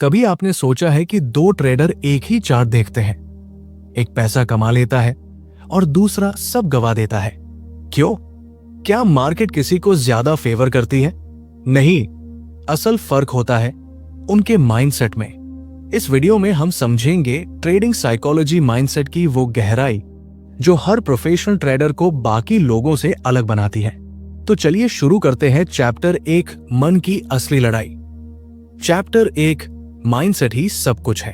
कभी आपने सोचा है कि दो ट्रेडर एक ही चार्ट देखते हैं, एक पैसा कमा लेता है और दूसरा सब गवा देता है। क्यों? क्या मार्केट किसी को ज्यादा फेवर करती है? नहीं, असल फर्क होता है उनके माइंडसेट में। इस वीडियो में हम समझेंगे ट्रेडिंग साइकोलॉजी माइंडसेट की वो गहराई जो हर प्रोफेशनल ट्रेडर को बाकी लोगों से अलग बनाती है। तो चलिए शुरू करते हैं चैप्टर 1, मन की असली लड़ाई। चैप्टर 1, माइंडसेट ही सब कुछ है।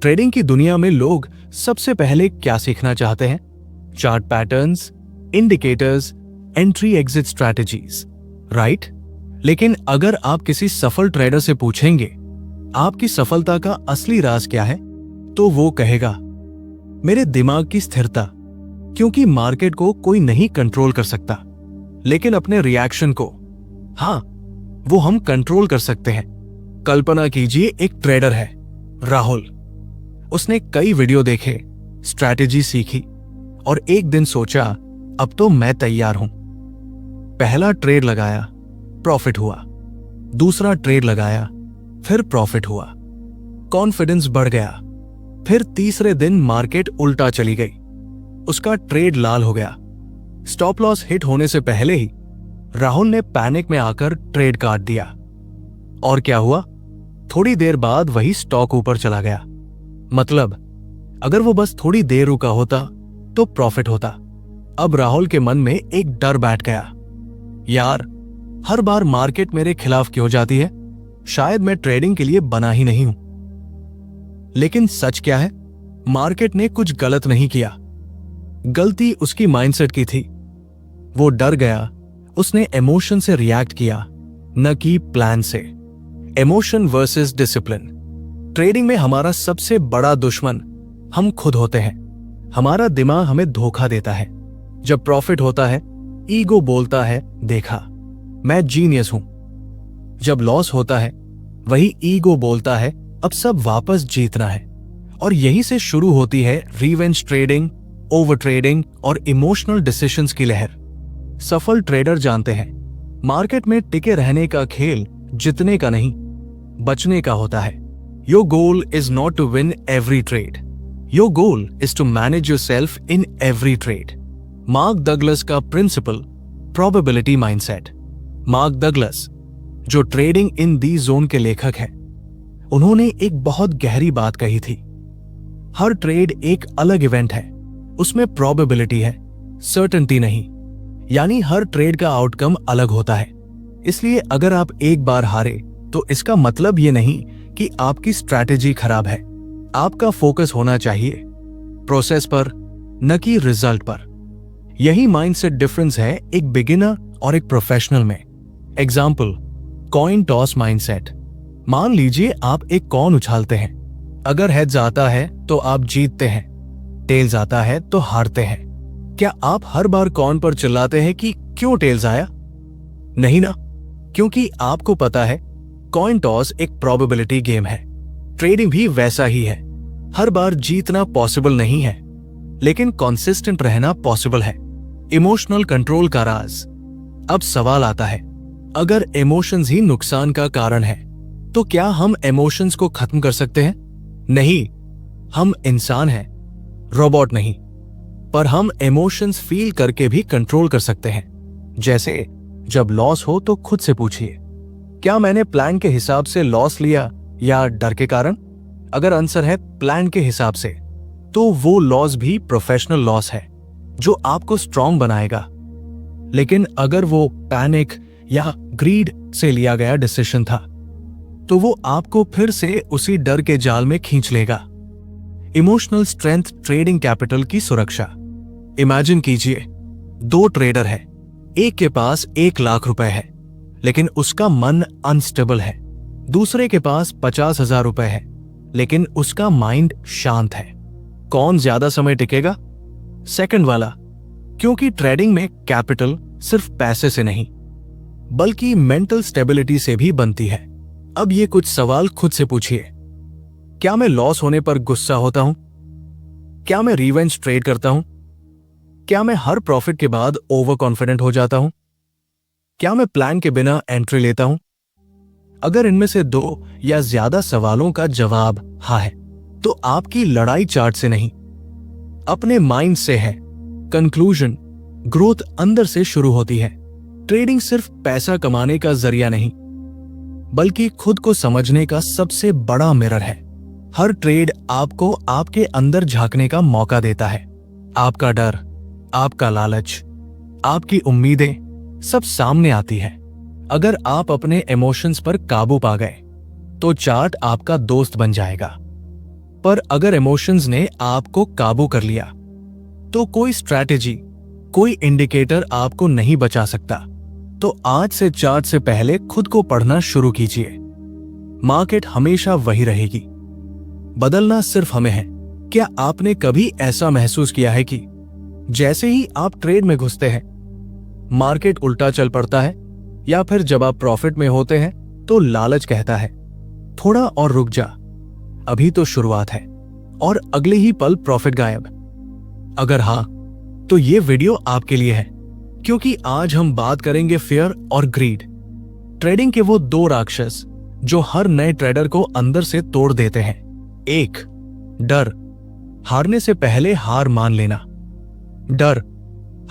ट्रेडिंग की दुनिया में लोग सबसे पहले क्या सीखना चाहते हैं? Chart patterns, indicators, entry exit strategies, right? लेकिन अगर आप किसी सफल ट्रेडर से पूछेंगे आपकी सफलता का असली राज क्या है, तो वो कहेगा मेरे दिमाग की स्थिरता, क्योंकि मार्केट को कोई नहीं कंट्रोल कर सकता, लेकिन अपने रिएक्शन को, हाँ, वो हम कंट्रोल कर सकते हैं। कल्पना कीजिए एक ट्रेडर है, राहुल। उसने कई वीडियो देखे, स्ट्रैटेजी सीखी और एक दिन सोचा अब तो मैं तैयार हूं। पहला ट्रेड लगाया, प्रॉफिट हुआ। दूसरा ट्रेड लगाया, फिर प्रॉफिट हुआ। कॉन्फिडेंस बढ़ गया। फिर तीसरे दिन मार्केट उल्टा चली गई। उसका ट्रेड लाल हो गया। स्टॉप लॉस हिट होने से पहले ही राहुल ने पैनिक में आकर ट्रेड काट दिया। और क्या हुआ? थोड़ी देर बाद वही स्टॉक ऊपर चला गया। मतलब अगर वो बस थोड़ी देर रुका होता तो प्रॉफिट होता। अब राहुल के मन में एक डर बैठ गया, यार हर बार मार्केट मेरे खिलाफ क्यों जाती है? शायद मैं ट्रेडिंग के लिए बना ही नहीं हूं। लेकिन सच क्या है? मार्केट ने कुछ गलत नहीं किया। गलती उसकी माइंडसेट की थी। वो डर गया। उसने इमोशन से रिएक्ट किया, न कि प्लान से। Emotion versus discipline. ट्रेडिंग में हमारा सबसे बड़ा दुश्मन हम खुद होते हैं। हमारा दिमाग हमें धोखा देता है। जब प्रॉफिट होता है, ईगो बोलता है देखा मैं जीनियस हूं। जब लॉस होता है, वही ईगो बोलता है अब सब वापस जीतना है। और यहीं से शुरू होती है रिवेंज ट्रेडिंग, ओवर ट्रेडिंग और इमोशनल डिसीजंस की लहर। सफल ट्रेडर जानते हैं मार्केट में टिके रहने का खेल जीतने का नहीं, बचने का होता है। Your goal is not to win every trade, your goal is to manage yourself in every trade. Mark Douglas का principle, probability mindset. Mark Douglas, जो ट्रेडिंग इन दी जोन के लेखक हैं, उन्होंने एक बहुत गहरी बात कही थी। हर ट्रेड एक अलग इवेंट है, उसमें प्रोबेबिलिटी है, सर्टेनिटी नहीं। यानी हर ट्रेड का आउटकम अलग होता है। इसलिए अगर आप एक बार हारे तो इसका मतलब ये नहीं कि आपकी स्ट्रैटेजी खराब है। आपका फोकस होना चाहिए प्रोसेस पर, न कि रिजल्ट पर। यही माइंडसेट डिफरेंस है एक बिगिनर और एक प्रोफेशनल में। Example, coin toss mindset. मान लीजिए आप एक कॉइन उछालते हैं। अगर हेड्स आता है तो आप जीतते हैं, टेल्स आता है तो हारते हैं। क्या आप हर बार कॉइन पर चिल्लाते हैं कि क्यों टेल्स आया? नहीं ना, क्योंकि आपको पता है कॉइन टॉस एक प्रोबेबिलिटी गेम है। ट्रेडिंग भी वैसा ही है। हर बार जीतना पॉसिबल नहीं है, लेकिन कंसिस्टेंट रहना पॉसिबल है। इमोशनल कंट्रोल का राज। अब सवाल आता है, अगर इमोशंस ही नुकसान का कारण है तो क्या हम इमोशंस को खत्म कर सकते हैं? नहीं, हम इंसान हैं, रोबोट नहीं। पर हम इमोशंस फील करके भी कंट्रोल कर सकते हैं। जैसे जब लॉस हो तो खुद से पूछिए, क्या मैंने प्लान के हिसाब से लॉस लिया या डर के कारण? अगर आंसर है प्लान के हिसाब से, तो वो लॉस भी प्रोफेशनल लॉस है जो आपको स्ट्रांग बनाएगा। लेकिन अगर वो पैनिक या ग्रीड से लिया गया डिसीजन था, तो वो आपको फिर से उसी डर के जाल में खींच लेगा। इमोशनल स्ट्रेंथ ट्रेडिंग कैपिटल की सुरक्षा। इमेजिन कीजिए, दो ट्रेडर है, एक के पास 1 लाख रुपए है लेकिन उसका मन अनस्टेबल है। दूसरे के पास 50,000 रुपए है लेकिन उसका माइंड शांत है। कौन ज्यादा समय टिकेगा? सेकंड वाला, क्योंकि ट्रेडिंग में कैपिटल सिर्फ पैसे से नहीं बल्कि मेंटल स्टेबिलिटी से भी बनती है। अब ये कुछ सवाल खुद से पूछिए। क्या मैं लॉस होने पर गुस्सा होता हूं? क्या मैं रिवेंज ट्रेड करता हूं? क्या मैं हर प्रॉफिट के बाद ओवर कॉन्फिडेंट हो जाता हूं? क्या मैं प्लान के बिना एंट्री लेता हूं? अगर इनमें से 2 या ज्यादा सवालों का जवाब हाँ है, तो आपकी लड़ाई चार्ट से नहीं, अपने माइंड से है। कंक्लूजन, ग्रोथ अंदर से शुरू होती है। ट्रेडिंग सिर्फ पैसा कमाने का जरिया नहीं, बल्कि खुद को समझने का सबसे बड़ा मिरर है। हर ट्रेड आपको आपके अंदर झांकने का मौका देता है। आपका डर, आपका लालच, आपकी उम्मीदें सब सामने आती है। अगर आप अपने इमोशंस पर काबू पा गए तो चार्ट आपका दोस्त बन जाएगा। पर अगर इमोशंस ने आपको काबू कर लिया तो कोई स्ट्रैटेजी, कोई इंडिकेटर आपको नहीं बचा सकता। तो आज से चार्ट से पहले खुद को पढ़ना शुरू कीजिए। मार्केट हमेशा वही रहेगी, बदलना सिर्फ हमें है। क्या आपने कभी ऐसा महसूस किया है कि जैसे ही आप ट्रेड में घुसते हैं मार्केट उल्टा चल पड़ता है, या फिर जब आप प्रॉफिट में होते हैं तो लालच कहता है थोड़ा और रुक जा, अभी तो शुरुआत है, और अगले ही पल प्रॉफिट गायब? अगर हां, तो ये वीडियो आपके लिए है, क्योंकि आज हम बात करेंगे फियर और ग्रीड, ट्रेडिंग के वो 2 राक्षस जो हर नए ट्रेडर को अंदर से तोड़ देते हैं। 1, डर, हारने से पहले हार मान लेना। डर,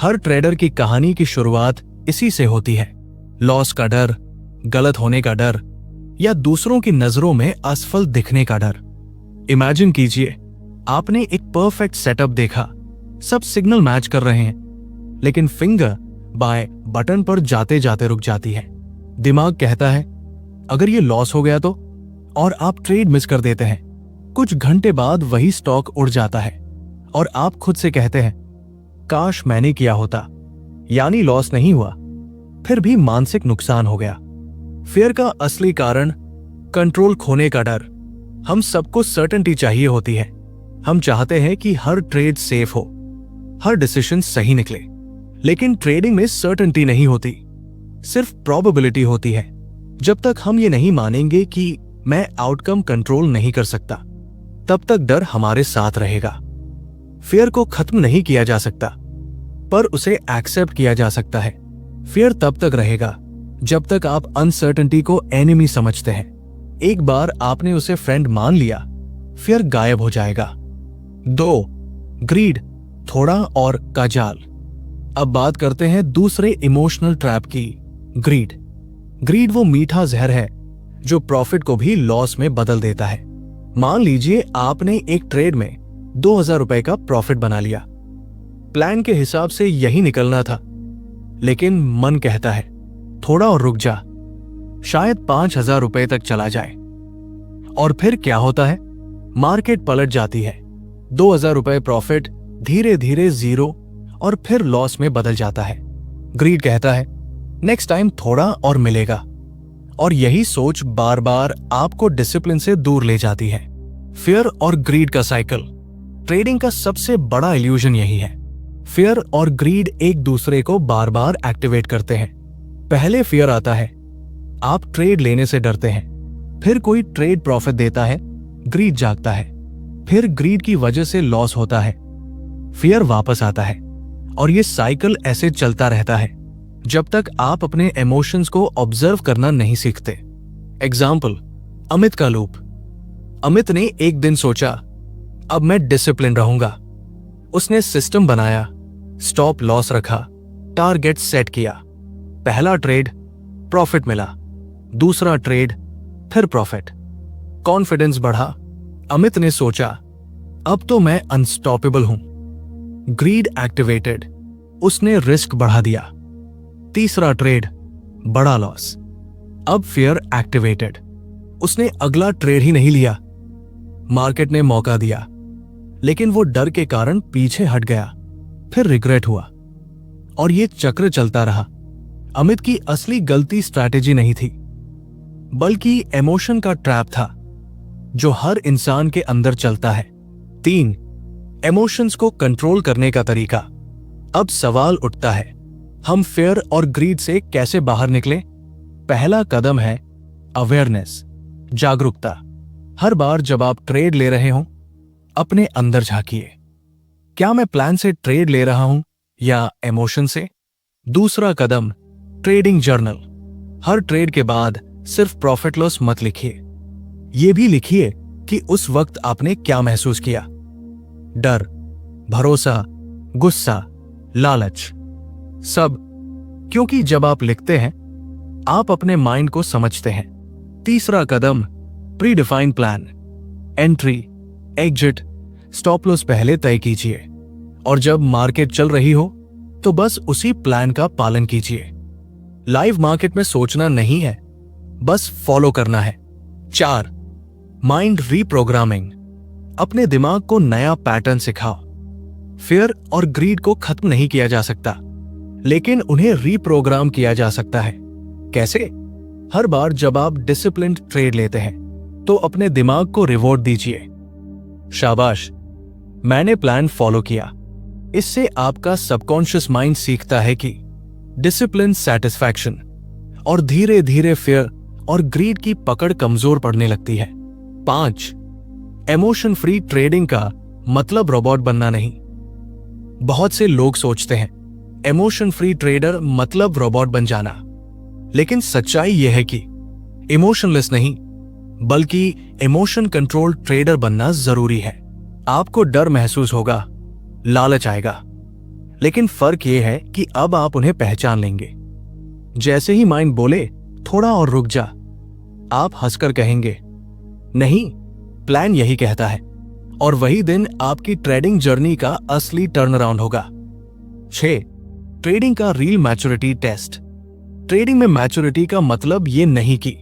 हर ट्रेडर की कहानी की शुरुआत इसी से होती है। लॉस का डर, गलत होने का डर, या दूसरों की नजरों में असफल दिखने का डर। इमेजिन कीजिए, आपने एक परफेक्ट सेटअप देखा, सब सिग्नल मैच कर रहे हैं, लेकिन फिंगर बाय बटन पर जाते जाते रुक जाती है। दिमाग कहता है अगर ये लॉस हो गया तो, और आप ट्रेड मिस कर देते हैं। कुछ घंटे बाद वही स्टॉक उड़ जाता है और आप खुद से कहते हैं काश मैंने किया होता, यानी लॉस नहीं हुआ, फिर भी मानसिक नुकसान हो गया। फियर का असली कारण कंट्रोल खोने का डर। हम सबको सर्टेनिटी चाहिए होती है। हम चाहते हैं कि हर ट्रेड सेफ हो, हर डिसीजन सही निकले, लेकिन ट्रेडिंग में सर्टेनिटी नहीं होती, सिर्फ प्रोबेबिलिटी होती है। जब तक हम ये नहीं मानेंगे कि मैं आउटकम कंट्रोल नहीं कर सकता, तब तक डर हमारे साथ रहेगा। फियर को खत्म नहीं किया जा सकता, पर उसे एक्सेप्ट किया जा सकता है। फियर तब तक रहेगा जब तक आप अनसर्टेनिटी को एनिमी समझते हैं। एक बार आपने उसे फ्रेंड मान लिया, फियर गायब हो जाएगा। 2, ग्रीड, थोड़ा और का जाल। अब बात करते हैं दूसरे इमोशनल ट्रैप की, ग्रीड। ग्रीड वो मीठा जहर है जो प्रॉफिट को भी लॉस में बदल देता है। मान लीजिए आपने एक ट्रेड में 2000 रुपए का प्रॉफिट बना लिया। प्लान के हिसाब से यही निकलना था, लेकिन मन कहता है थोड़ा और रुक जा, शायद 5000 रुपए तक चला जाए। और फिर क्या होता है? मार्केट पलट जाती है। 2000 रुपए प्रॉफिट धीरे धीरे 0 और फिर लॉस में बदल जाता है। ग्रीड कहता है नेक्स्ट टाइम थोड़ा और मिलेगा, और यही सोच बार बार आपको डिसिप्लिन से दूर ले जाती है। फियर और ग्रीड का साइकिल, ट्रेडिंग का सबसे बड़ा इल्यूजन यही है। फियर और ग्रीड एक दूसरे को बार बार एक्टिवेट करते हैं। पहले फियर आता है, आप ट्रेड लेने से डरते हैं, फिर कोई ट्रेड प्रॉफिट देता है, ग्रीड जागता है, फिर ग्रीड की वजह से लॉस होता है, फियर वापस आता है, और ये साइकिल ऐसे चलता रहता है जब तक आप अपने इमोशंस को ऑब्जर्व करना नहीं सीखते। एग्जाम्पल, अमित का लूप। अमित ने एक दिन सोचा अब मैं डिसिप्लिन रहूंगा। उसने सिस्टम बनाया, स्टॉप लॉस रखा, टारगेट सेट किया। पहला ट्रेड प्रॉफिट मिला, दूसरा ट्रेड फिर प्रॉफिट। कॉन्फिडेंस बढ़ा। अमित ने सोचा अब तो मैं अनस्टॉपेबल हूं। ग्रीड एक्टिवेटेड, उसने रिस्क बढ़ा दिया। तीसरा ट्रेड बड़ा लॉस। अब फियर एक्टिवेटेड, उसने अगला ट्रेड ही नहीं लिया। मार्केट ने मौका दिया, लेकिन वो डर के कारण पीछे हट गया, फिर रिग्रेट हुआ, और ये चक्र चलता रहा। अमित की असली गलती स्ट्रैटेजी नहीं थी, बल्कि इमोशन का ट्रैप था जो हर इंसान के अंदर चलता है। 3, इमोशंस को कंट्रोल करने का तरीका। अब सवाल उठता है, हम फियर और ग्रीड से कैसे बाहर निकलें? पहला कदम है अवेयरनेस, जागरूकता। हर बार जब आप ट्रेड ले रहे हों, अपने अंदर झांकिए, क्या मैं प्लान से ट्रेड ले रहा हूं या इमोशन से? दूसरा कदम ट्रेडिंग जर्नल। हर ट्रेड के बाद सिर्फ प्रॉफिट लॉस मत लिखिए, ये भी लिखिए कि उस वक्त आपने क्या महसूस किया। डर, भरोसा, गुस्सा, लालच, सब। क्योंकि जब आप लिखते हैं आप अपने माइंड को समझते हैं। तीसरा कदम, predefine plan. Entry, exit, stop loss पहले तय कीजिए और जब मार्केट चल रही हो तो बस उसी प्लान का पालन कीजिए। लाइव मार्केट में सोचना नहीं है, बस फॉलो करना है। 4, माइंड रीप्रोग्रामिंग। अपने दिमाग को नया पैटर्न सिखाओ। फियर और ग्रीड को खत्म नहीं किया जा सकता, लेकिन उन्हें रीप्रोग्राम किया जा सकता है। कैसे? हर बार जब आप डिसिप्लिन्ड ट्रेड लेते हैं तो अपने दिमाग को रिवॉर्ड दीजिए। शाबाश, मैंने प्लान फॉलो किया। इससे आपका सबकॉन्शियस माइंड सीखता है कि डिसिप्लिन सैटिस्फैक्शन, और धीरे धीरे फियर और ग्रीड की पकड़ कमजोर पड़ने लगती है। 5, इमोशन फ्री ट्रेडिंग का मतलब रोबोट बनना नहीं। बहुत से लोग सोचते हैं इमोशन फ्री ट्रेडर मतलब रोबोट बन जाना, लेकिन सच्चाई यह है कि इमोशनलेस नहीं बल्कि इमोशन कंट्रोल ट्रेडर बनना जरूरी है। आपको डर महसूस होगा, लालच आएगा, लेकिन फर्क यह है कि अब आप उन्हें पहचान लेंगे। जैसे ही माइंड बोले थोड़ा और रुक जा, आप हंसकर कहेंगे नहीं, प्लान यही कहता है, और वही दिन आपकी ट्रेडिंग जर्नी का असली टर्न अराउंड होगा। 6, ट्रेडिंग का रियल मैच्योरिटी टेस्ट। ट्रेडिंग में मैच्योरिटी का मतलब ये नहीं कि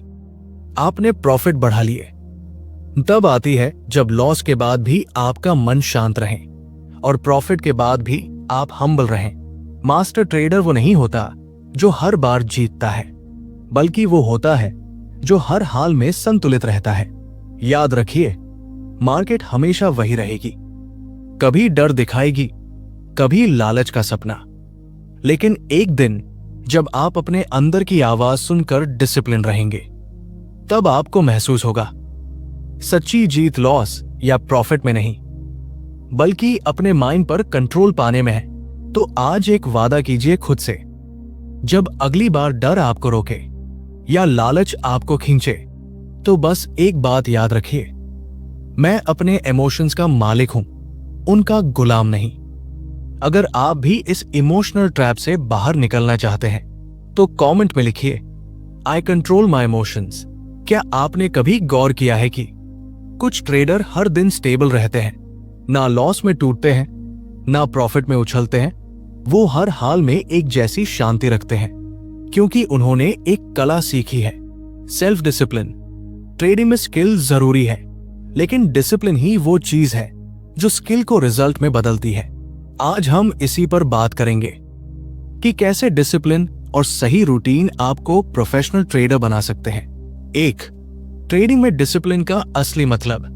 आपने प्रॉफिट बढ़ा लिए। तब आती है जब लॉस के बाद भी आपका मन शांत रहे और प्रॉफिट के बाद भी आप हम्बल रहें। मास्टर ट्रेडर वो नहीं होता जो हर बार जीतता है, बल्कि वो होता है जो हर हाल में संतुलित रहता है। याद रखिए, मार्केट हमेशा वही रहेगी, कभी डर दिखाएगी, कभी लालच का सपना, लेकिन एक दिन जब आप अपने अंदर की आवाज सुनकर डिसिप्लिन रहेंगे, तब आपको महसूस होगा सच्ची जीत लॉस या प्रॉफिट में नहीं, बल्कि अपने माइंड पर कंट्रोल पाने में है। तो आज एक वादा कीजिए खुद से, जब अगली बार डर आपको रोके या लालच आपको खींचे, तो बस एक बात याद रखिए, मैं अपने इमोशंस का मालिक हूं, उनका गुलाम नहीं। अगर आप भी इस इमोशनल ट्रैप से बाहर निकलना चाहते हैं तो कमेंट में लिखिए, आई कंट्रोल माई इमोशंस। क्या आपने कभी गौर किया है कि कुछ ट्रेडर हर दिन स्टेबल रहते हैं, ना लॉस में टूटते हैं, ना प्रॉफिट में उछलते हैं। वो हर हाल में एक जैसी शांति रखते हैं, क्योंकि उन्होंने एक कला सीखी है, सेल्फ डिसिप्लिन। ट्रेडिंग में स्किल जरूरी है, लेकिन डिसिप्लिन ही वो चीज है जो स्किल को रिजल्ट में बदलती है। आज हम इसी पर बात करेंगे कि कैसे डिसिप्लिन और सही रूटीन आपको प्रोफेशनल ट्रेडर बना सकते हैं। 1, ट्रेडिंग में डिसिप्लिन का असली मतलब।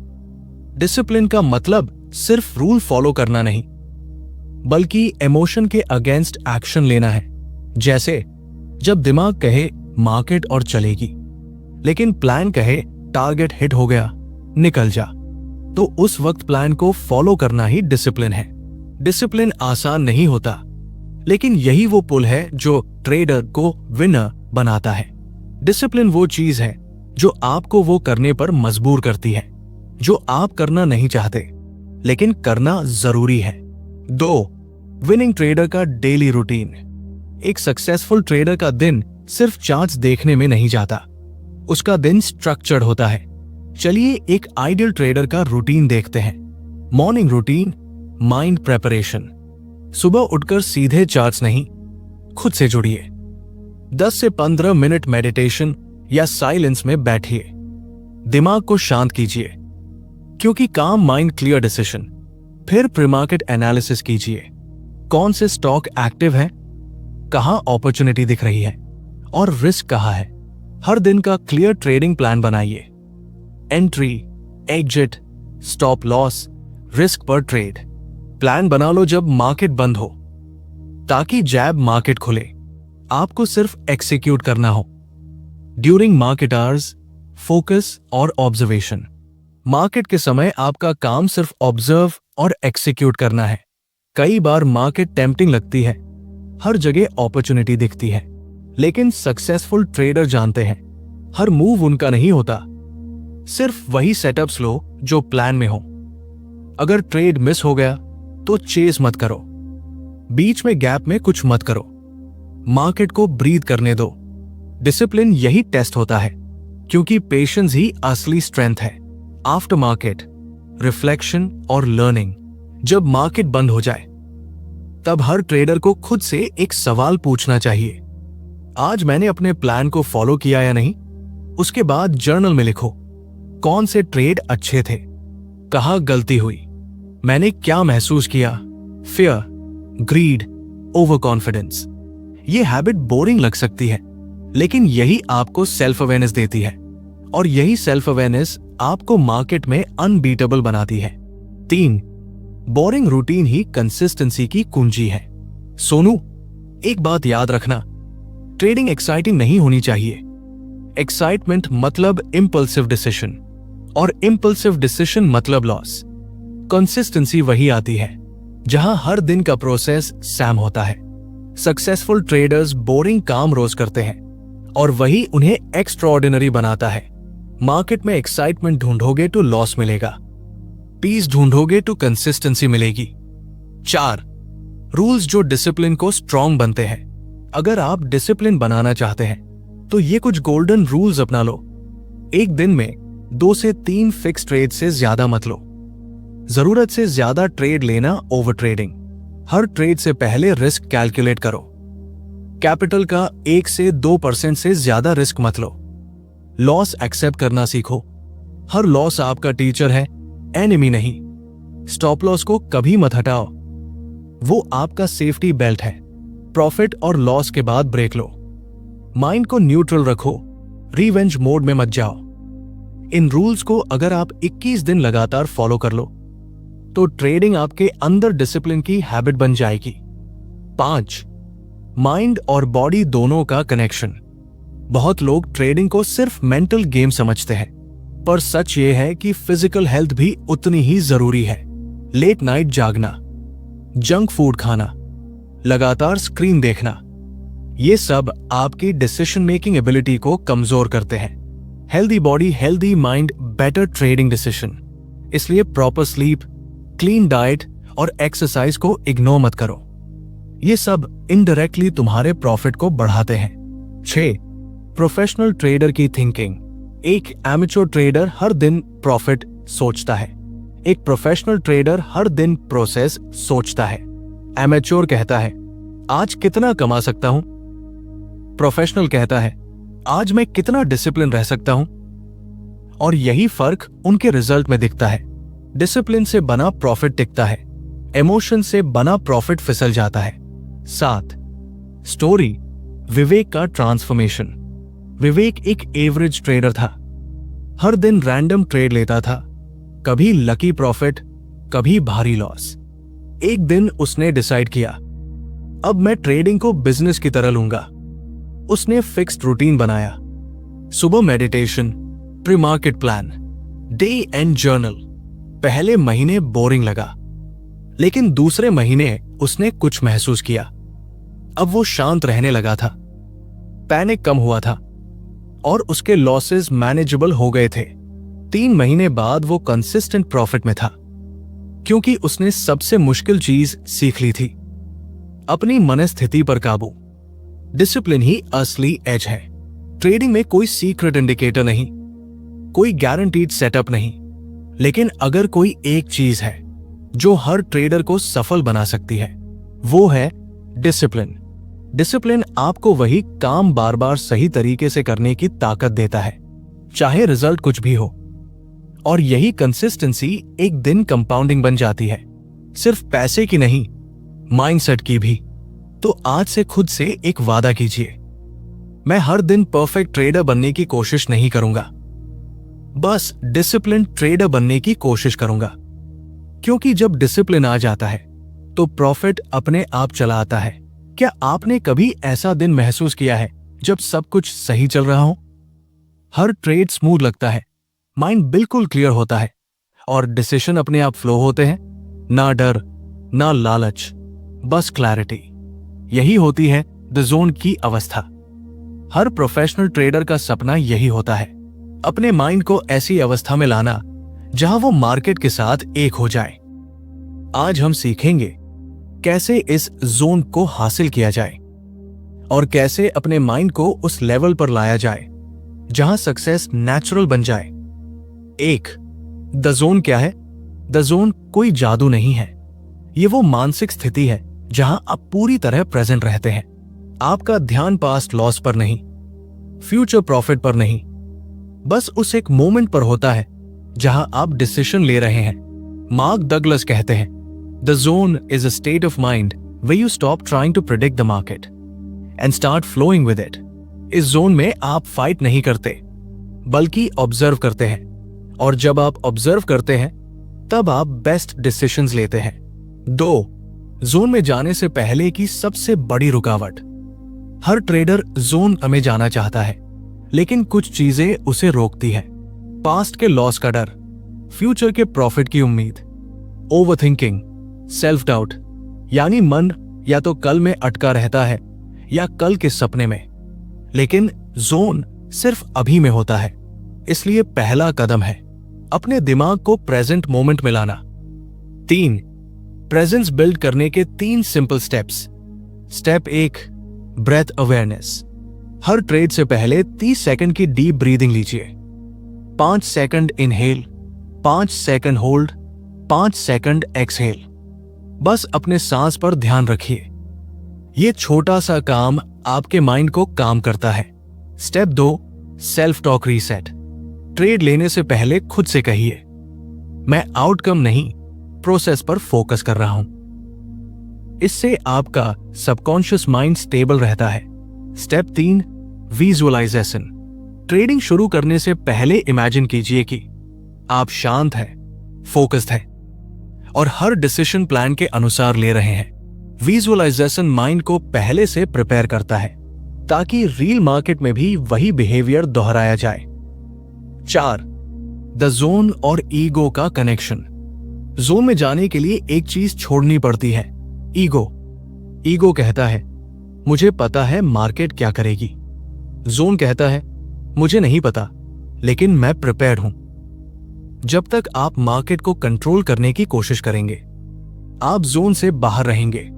डिसिप्लिन का मतलब सिर्फ रूल फॉलो करना नहीं, बल्कि इमोशन के अगेंस्ट एक्शन लेना है। जैसे जब दिमाग कहे मार्केट और चलेगी, लेकिन प्लान कहे टारगेट हिट हो गया, निकल जा, तो उस वक्त प्लान को फॉलो करना ही डिसिप्लिन है। डिसिप्लिन आसान नहीं होता, लेकिन यही वो पुल है जो ट्रेडर को विनर बनाता है। डिसिप्लिन वो चीज है जो आपको वो करने पर मजबूर करती है जो आप करना नहीं चाहते, लेकिन करना जरूरी है। 2, विनिंग ट्रेडर का डेली रूटीन। एक सक्सेसफुल ट्रेडर का दिन सिर्फ चार्ट्स देखने में नहीं जाता, उसका दिन स्ट्रक्चर्ड होता है। चलिए एक आइडियल ट्रेडर का रूटीन देखते हैं। Morning routine, mind preparation. सुबह उठकर सीधे चार्ट्स नहीं, खुद से जुड़िए। 10 से 15 मिनट मेडिटेशन या साइलेंस में बैठिए, दिमाग को शांत कीजिए, क्योंकि काम माइंड क्लियर डिसीजन। फिर प्री मार्केट एनालिसिस कीजिए, कौन से स्टॉक एक्टिव है, कहां अपॉर्चुनिटी दिख रही है और रिस्क कहां है। हर दिन का क्लियर ट्रेडिंग प्लान बनाइए, entry, exit, stop loss, risk पर ट्रेड। प्लान बना लो जब मार्केट बंद हो, ताकि जैब मार्केट खुले आपको सिर्फ एक्सिक्यूट करना हो। ड्यूरिंग मार्केट आवर्स, फोकस और ऑब्जर्वेशन। मार्केट के समय आपका काम सिर्फ ऑब्जर्व और एक्सिक्यूट करना है। कई बार मार्केट टेम्पटिंग लगती है, हर जगह अपॉर्चुनिटी दिखती है, लेकिन सक्सेसफुल ट्रेडर जानते हैं हर मूव उनका नहीं होता, सिर्फ वही सेटअप्स लो जो प्लान में हो। अगर ट्रेड मिस हो गया तो चेस मत करो, बीच में गैप में कुछ मत करो, मार्केट को ब्रीथ करने दो। डिसिप्लिन यही टेस्ट होता है, क्योंकि पेशेंस ही असली स्ट्रेंथ है। आफ्टर मार्केट, रिफ्लेक्शन और लर्निंग। जब मार्केट बंद हो जाए तब हर ट्रेडर को खुद से एक सवाल पूछना चाहिए, आज मैंने अपने प्लान को फॉलो किया या नहीं। उसके बाद जर्नल में लिखो, कौन से ट्रेड अच्छे थे, कहां गलती हुई, मैंने क्या महसूस किया, फियर, ग्रीड, ओवर कॉन्फिडेंस। ये हैबिट बोरिंग लग सकती है, लेकिन यही आपको सेल्फ अवेयरनेस देती है, और यही सेल्फ अवेयरनेस आपको मार्केट में अनबीटेबल बनाती है। 3, बोरिंग रूटीन ही कंसिस्टेंसी की कुंजी है। सोनू, एक बात याद रखना, ट्रेडिंग एक्साइटिंग नहीं होनी चाहिए। एक्साइटमेंट मतलब इंपल्सिव डिसीजन, और इंपल्सिव डिसीजन मतलब लॉस। कंसिस्टेंसी वही आती है जहां हर दिन का प्रोसेस सैम होता है। सक्सेसफुल ट्रेडर्स बोरिंग काम रोज करते हैं, और वही उन्हें एक्स्ट्राऑर्डिनरी बनाता है। मार्केट में एक्साइटमेंट ढूंढोगे तो लॉस मिलेगा, पीस ढूंढोगे तो कंसिस्टेंसी मिलेगी। 4, रूल्स जो डिसिप्लिन को स्ट्रॉन्ग बनते हैं। अगर आप डिसिप्लिन बनाना चाहते हैं तो ये कुछ गोल्डन रूल्स अपना लो। एक दिन में 2 से 3 फिक्स ट्रेड से ज्यादा मत लो। जरूरत से ज्यादा ट्रेड लेना ओवर ट्रेडिंग। हर ट्रेड से पहले रिस्क कैलकुलेट करो। कैपिटल का 1 से 2% से ज्यादा रिस्क मत लो। लॉस एक्सेप्ट करना सीखो। हर लॉस आपका टीचर है, एनिमी नहीं। स्टॉप लॉस को कभी मत हटाओ, वो आपका सेफ्टी बेल्ट है। प्रॉफिट और लॉस के बाद ब्रेक लो। माइंड को न्यूट्रल रखो, रिवेंज मोड में मत जाओ। इन रूल्स को अगर आप 21 दिन लगातार फॉलो कर लो तो ट्रेडिंग आपके अंदर डिसिप्लिन की हैबिट बन जाएगी। 5, माइंड और बॉडी दोनों का कनेक्शन। बहुत लोग ट्रेडिंग को सिर्फ मेंटल गेम समझते हैं, पर सच ये है कि फिजिकल हेल्थ भी उतनी ही जरूरी है। लेट नाइट जागना, जंक फूड खाना, लगातार स्क्रीन देखना, ये सब आपकी डिसीजन मेकिंग एबिलिटी को कमजोर करते हैं। Healthy body, healthy mind, better trading decision. इसलिए प्रॉपर स्लीप, क्लीन डाइट और एक्सरसाइज को इग्नोर मत करो। ये सब इनडायरेक्टली तुम्हारे प्रॉफिट को बढ़ाते हैं। 6, प्रोफेशनल ट्रेडर की थिंकिंग। एक एमेच्योर ट्रेडर हर दिन प्रॉफिट सोचता है, एक प्रोफेशनल ट्रेडर हर दिन प्रोसेस सोचता है। एमेच्योर कहता है आज कितना कमा सकता हूं, प्रोफेशनल कहता है आज मैं कितना डिसिप्लिन रह सकता हूं। और यही फर्क उनके रिजल्ट में दिखता है। डिसिप्लिन से बना प्रॉफिट टिकता है, इमोशन से बना प्रॉफिट फिसल जाता है। 7, स्टोरी, विवेक का ट्रांसफॉर्मेशन। विवेक एक एवरेज ट्रेडर था, हर दिन रैंडम ट्रेड लेता था, कभी लकी प्रॉफिट, कभी भारी लॉस। एक दिन उसने डिसाइड किया अब मैं ट्रेडिंग को बिजनेस की तरह लूंगा। उसने फिक्स्ड रूटीन बनाया, सुबह meditation, pre market plan, day and journal. पहले महीने बोरिंग लगा, लेकिन दूसरे महीने उसने कुछ महसूस किया। अब वो शांत रहने लगा था, पैनिक कम हुआ था और उसके लॉसेस मैनेजेबल हो गए थे। 3 महीने बाद वो कंसिस्टेंट प्रॉफिट में था, क्योंकि उसने सबसे मुश्किल चीज सीख ली थी, अपनी मनस्थिति पर काबू। डिसिप्लिन ही असली एज है। ट्रेडिंग में कोई सीक्रेट इंडिकेटर नहीं, कोई गारंटीड सेटअप नहीं, लेकिन अगर कोई एक चीज है जो हर ट्रेडर को सफल बना सकती है, वो है डिसिप्लिन। डिसिप्लिन आपको वही काम बार बार सही तरीके से करने की ताकत देता है, चाहे रिजल्ट कुछ भी हो। और यही कंसिस्टेंसी एक दिन कंपाउंडिंग बन जाती है, सिर्फ पैसे की नहीं, माइंडसेट की भी। तो आज से खुद से एक वादा कीजिए, मैं हर दिन परफेक्ट ट्रेडर बनने की कोशिश नहीं करूंगा, बस डिसिप्लिन ट्रेडर बनने की कोशिश करूंगा। क्योंकि जब डिसिप्लिन आ जाता है तो प्रॉफिट अपने आप चला आता है। क्या आपने कभी ऐसा दिन महसूस किया है जब सब कुछ सही चल रहा हो? हर ट्रेड स्मूथ लगता है, माइंड बिल्कुल क्लियर होता है और डिसीजन अपने आप फ्लो होते हैं। ना डर, ना लालच, बस क्लैरिटी। यही होती है द जोन की अवस्था। हर प्रोफेशनल ट्रेडर का सपना यही होता है, अपने माइंड को ऐसी अवस्था में लाना जहां वो मार्केट के साथ एक हो जाए। आज हम सीखेंगे कैसे इस जोन को हासिल किया जाए और कैसे अपने माइंड को उस लेवल पर लाया जाए जहां सक्सेस नेचुरल बन जाए। 1. द जोन क्या है? द जोन कोई जादू नहीं है। ये वो मानसिक स्थिति है जहां आप पूरी तरह प्रेजेंट रहते हैं। आपका ध्यान पास्ट लॉस पर नहीं, फ्यूचर प्रॉफिट पर नहीं, बस उस एक मोमेंट पर होता है जहां आप डिसीजन ले रहे हैं। मार्क डगलस कहते हैं, the zone is a state of mind where you stop trying to predict the market and start flowing with it. इस जोन में आप फाइट नहीं करते बल्कि ऑब्जर्व करते हैं, और जब आप ऑब्जर्व करते हैं तब आप बेस्ट डिसीजंस लेते हैं। 2. जोन में जाने से पहले की सबसे बड़ी रुकावट। हर ट्रेडर जोन में जाना चाहता है, लेकिन कुछ चीजें उसे रोकती है। पास्ट के लॉस का डर, फ्यूचर के प्रॉफिट की उम्मीद, ओवरथिंकिंग, सेल्फ डाउट, यानी मन या तो कल में अटका रहता है या कल के सपने में। लेकिन जोन सिर्फ अभी में होता है, इसलिए पहला कदम है अपने दिमाग को प्रेजेंट मोमेंट में लाना। 3. प्रेजेंस बिल्ड करने के 3 simple steps. Step 1, breath awareness. हर ट्रेड से पहले 30 सेकंड की डीप ब्रीदिंग लीजिए। 5 second inhale, 5 second hold, 5 second exhale. बस अपने सांस पर ध्यान रखिए। यह छोटा सा काम आपके माइंड को काम करता है। Step 2, self talk reset. Trade लेने से पहले खुद से कहिए, मैं आउटकम नहीं, प्रोसेस पर फोकस कर रहा हूं। इससे आपका सबकॉन्शियस माइंड स्टेबल रहता है। Step 3, visualisation. ट्रेडिंग शुरू करने से पहले इमेजिन कीजिए कि आप शांत हैं, फोकस्ड हैं और हर डिसीजन प्लान के अनुसार ले रहे हैं। विजुअलाइजेशन माइंड को पहले से प्रिपेयर करता है ताकि रियल मार्केट में भी वही बिहेवियर दोहराया जाए। 4. द जोन और ईगो का कनेक्शन। जोन में जाने के लिए एक चीज छोड़नी पड़ती है, ईगो कहता है मुझे पता है मार्केट क्या करेगी। जोन कहता है मुझे नहीं पता, लेकिन मैं प्रिपेयर्ड हूं। जब तक आप मार्केट को कंट्रोल करने की कोशिश करेंगे, आप जोन से बाहर रहेंगे।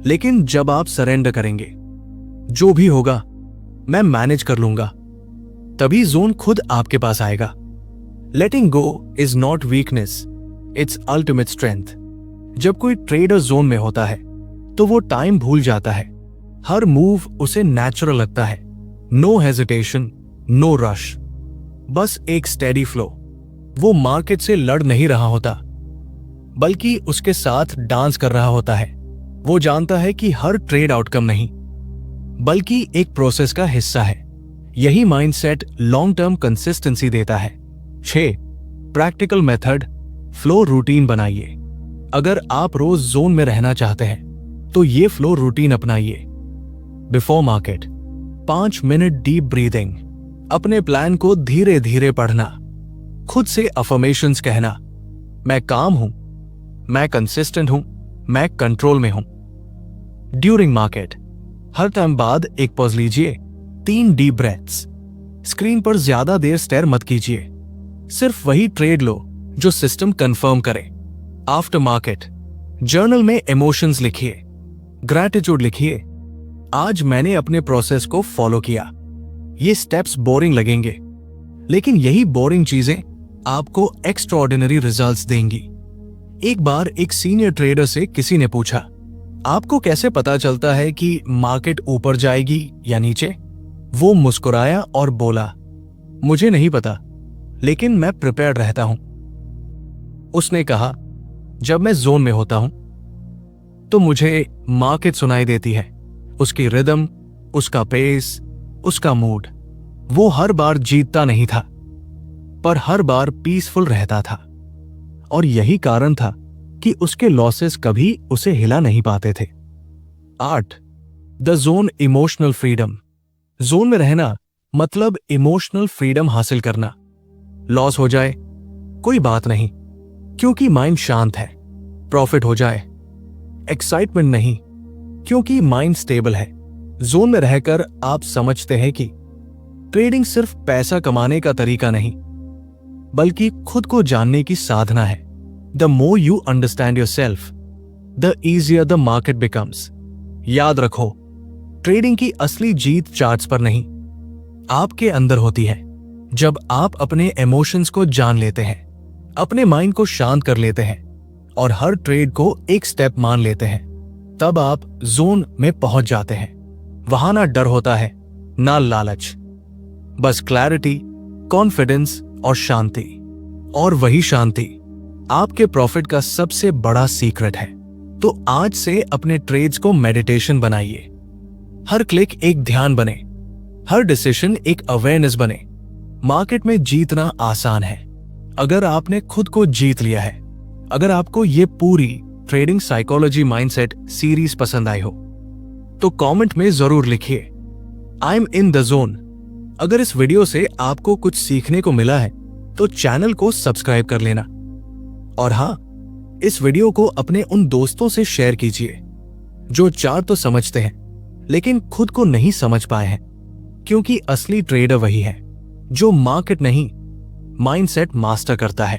लेकिन जब आप सरेंडर करेंगे, जो भी होगा मैं मैनेज कर लूंगा, तभी जोन खुद आपके पास आएगा। Letting go is not weakness, it's ultimate strength. जब कोई ट्रेडर जोन में होता है तो वो टाइम भूल जाता है। हर मूव उसे नेचुरल लगता है। नो हेजिटेशन, नो रश, बस एक स्टेडी फ्लो। वो मार्केट से लड़ नहीं रहा होता, बल्कि उसके साथ डांस कर रहा होता है। वो जानता है कि हर ट्रेड आउटकम नहीं, बल्कि एक प्रोसेस का हिस्सा है। यही माइंडसेट लॉन्ग टर्म कंसिस्टेंसी देता है। 6. प्रैक्टिकल मेथड, फ्लो रूटीन बनाइए। अगर आप रोज जोन में रहना चाहते हैं तो ये फ्लो रूटीन अपनाइए। Before market 5 minute deep breathing, अपने प्लान को धीरे धीरे पढ़ना, खुद से अफर्मेशंस कहना, मैं काम हूं, मैं कंसिस्टेंट हूं, मैं कंट्रोल में हूं। ड्यूरिंग मार्केट हर टाइम बाद एक पॉज लीजिए, 3 डीप ब्रेथ्स। स्क्रीन पर ज्यादा देर स्टेयर मत कीजिए, सिर्फ वही ट्रेड लो जो सिस्टम कंफर्म करे। आफ्टर मार्केट जर्नल में इमोशंस लिखिए, ग्रैटिट्यूड लिखिए, आज मैंने अपने प्रोसेस को फॉलो किया। ये स्टेप्स बोरिंग लगेंगे, लेकिन यही बोरिंग चीजें आपको एक्स्ट्राऑर्डिनरी रिजल्ट्स देंगी। एक बार एक सीनियर ट्रेडर से किसी ने पूछा, आपको कैसे पता चलता है कि मार्केट ऊपर जाएगी या नीचे? वो मुस्कुराया और बोला, मुझे नहीं पता, लेकिन मैं प्रिपेयर्ड रहता हूं। उसने कहा, जब मैं जोन में होता हूं तो मुझे मार्केट सुनाई देती है, उसकी रिदम, उसका पेस, उसका मूड। वो हर बार जीतता नहीं था, पर हर बार पीसफुल रहता था, और यही कारण था कि उसके लॉसेस कभी उसे हिला नहीं पाते थे। 8. The zone emotional freedom. Zone में रहना मतलब इमोशनल फ्रीडम हासिल करना। लॉस हो जाए कोई बात नहीं, क्योंकि माइंड शांत है। प्रॉफिट हो जाए एक्साइटमेंट नहीं, क्योंकि माइंड स्टेबल है। जोन में रहकर आप समझते हैं कि ट्रेडिंग सिर्फ पैसा कमाने का तरीका नहीं, बल्कि खुद को जानने की साधना है। The more you understand yourself, the easier the market becomes. याद रखो, ट्रेडिंग की असली जीत चार्ट्स पर नहीं, आपके अंदर होती है। जब आप अपने इमोशंस को जान लेते हैं, अपने माइंड को शांत कर लेते हैं और हर ट्रेड को एक स्टेप मान लेते हैं, तब आप जोन में पहुंच जाते हैं। वहां ना डर होता है, ना लालच, बस क्लैरिटी, कॉन्फिडेंस और शांति। और वही शांति आपके प्रॉफिट का सबसे बड़ा सीक्रेट है। तो आज से अपने ट्रेड्स को मेडिटेशन बनाइए। हर क्लिक एक ध्यान बने, हर डिसीजन एक अवेयरनेस बने। मार्केट में जीतना आसान है अगर आपने खुद को जीत लिया है। अगर आपको ये पूरी ट्रेडिंग साइकोलॉजी माइंडसेट सीरीज पसंद आई हो तो कमेंट में जरूर लिखिए, I am in the zone. अगर इस वीडियो से आपको कुछ सीखने को मिला है तो चैनल को सब्सक्राइब कर लेना। और हां, इस वीडियो को अपने उन दोस्तों से शेयर कीजिए जो चार्ट तो समझते हैं लेकिन खुद को नहीं समझ पाए हैं, क्योंकि असली ट्रेडर वही है जो मार्केट नहीं, माइंडसेट मास्टर करता है।